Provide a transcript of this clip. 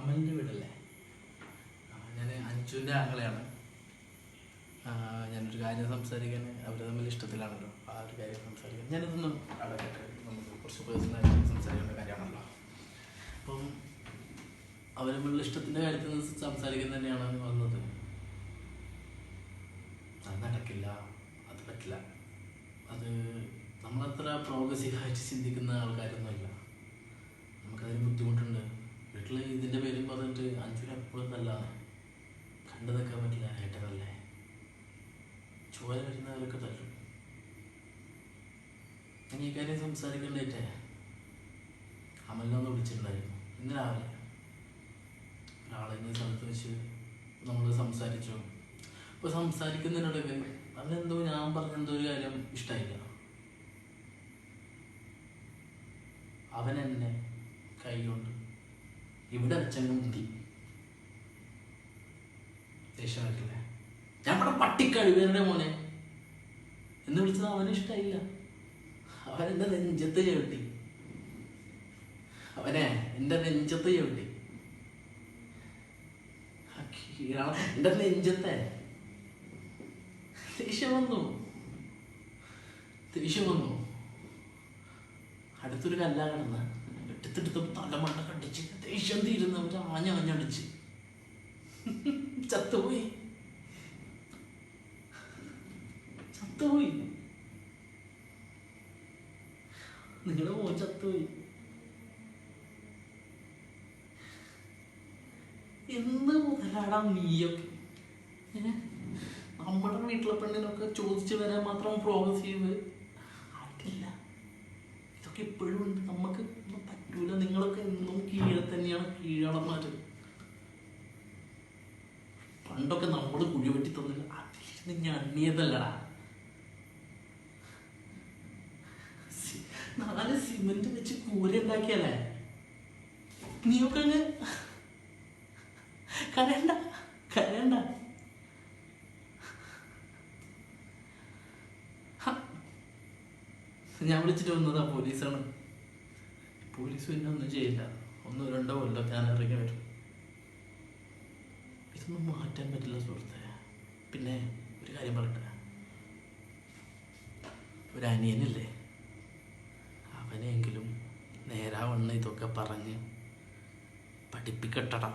അമലിൻ്റെ വീടല്ലേ? ഞാൻ അഞ്ജുവിൻ്റെ ആങ്ങളെയാണ്. ഞാനൊരു കാര്യം സംസാരിക്കാൻ, അവർ തമ്മിൽ ഇഷ്ടത്തിലാണല്ലോ, ആ ഒരു കാര്യം സംസാരിക്കാൻ ഞാനിതൊന്നും അടക്കട്ടെ. നമുക്ക് കുറച്ച് പേഴ്സണലായിട്ട് സംസാരിക്കേണ്ട കാര്യമാണല്ലോ. അപ്പം അവർ തമ്മിലുള്ള ഇഷ്ടത്തിൻ്റെ കാര്യത്തിൽ സംസാരിക്കാൻ തന്നെയാണ് വന്നത്. അത് നടക്കില്ല, അത് പറ്റില്ല. അത് നമ്മളത്ര പ്രോഗ്രസീവായിട്ട് ചിന്തിക്കുന്ന ആൾക്കാരൊന്നുമല്ല. നമുക്കതിന് ബുദ്ധിമുട്ടുണ്ട്. വീട്ടിൽ ഇതിൻ്റെ പേരും പറഞ്ഞിട്ട് അഞ്ജുന എപ്പോഴും നല്ലതാണ്. കണ്ടു നിൽക്കാൻ പറ്റില്ല, ഏട്ടനല്ലേ, ചോര വരുന്നവരൊക്കെ തല്ലും. ഞാൻ ഈ കാര്യം സംസാരിക്കണ്ടായിട്ടേ അമലിനൊന്ന് വിളിച്ചിട്ടുണ്ടായിരുന്നു ഇന്ന് രാവിലെ. ഒരാളെന്നെ സ്ഥലത്ത് വെച്ച് നമ്മൾ സംസാരിച്ചു. അപ്പോൾ സംസാരിക്കുന്നതിനിടയിൽ അവനെന്തോ ഞാൻ പറഞ്ഞെന്തോ ഒരു കാര്യം ഇഷ്ടമായില്ല. അവൻ എന്നെ കൈ കൊണ്ട് ഇവിടെ വെച്ചങ്ങ് മുന്തി. ദേഷ്യമായിട്ടില്ലേ? ഞാൻ ഇവിടെ പട്ടിക്കഴിവേറെ മോനെ എന്ന് വിളിച്ചത് അവന് ഇഷ്ടമായില്ല. അവനെന്റെ നെഞ്ചത്ത് ചവിട്ടി. എന്റെ നെഞ്ചത്ത് ചവിട്ടി. എന്റെ നെഞ്ചത്തെ ദേഷ്യം വന്നു. അടുത്തൊരു കല്ല കിടന്ന് എടുത്തെടുത്ത് തലമണ്ട കടിച്ച് ദേഷ്യം തീരുന്ന ഒരു ആഞ്ഞടിച്ച് ചത്തുപോയി. നിങ്ങളുടെ മോൻ ചത്തുപോയി. എന്ന് മുതലാടാ നീയൊക്കെ നമ്മുടെ വീട്ടിലെ പെണ്ണിനൊക്കെ ചോദിച്ചു വരാൻ മാത്രം പ്രോഗ്രസീവ് ആയിട്ടില്ല. ഇതൊക്കെ ഇപ്പോഴും ഉണ്ട്. നമുക്ക് പറ്റൂല. നിങ്ങളൊക്കെ എന്നും കീഴെ തന്നെയാണ്, കീഴളന്മാര്. പണ്ടൊക്കെ നമ്മൾ കുഴി വെട്ടി തന്നില്ല, അതിൽ ഞണ്ണിയതല്ലടാ. 4 സിമന്റ് വെച്ച് കൂര ഉണ്ടാക്കിയാലേ നീയൊക്കെ അങ്ങ് കരയണ്ട. ഞാൻ വിളിച്ചിട്ട് വന്നതാ പോലീസാണ്. പോലീസ് പിന്നെ ഒന്നും ചെയ്യില്ല. 1-2 കൊല്ലം ഞാൻ ഇറങ്ങി വരും. ഇതൊന്നും മാറ്റാൻ പറ്റില്ല സുഹൃത്തെ. പിന്നെ ഒരു കാര്യം പറയട്ടെ, ഒരു അനിയനില്ലേ, അവനെങ്കിലും നേരാവണ്ണം ഇതൊക്കെ പറഞ്ഞ് പഠിപ്പിക്കട്ടടാ.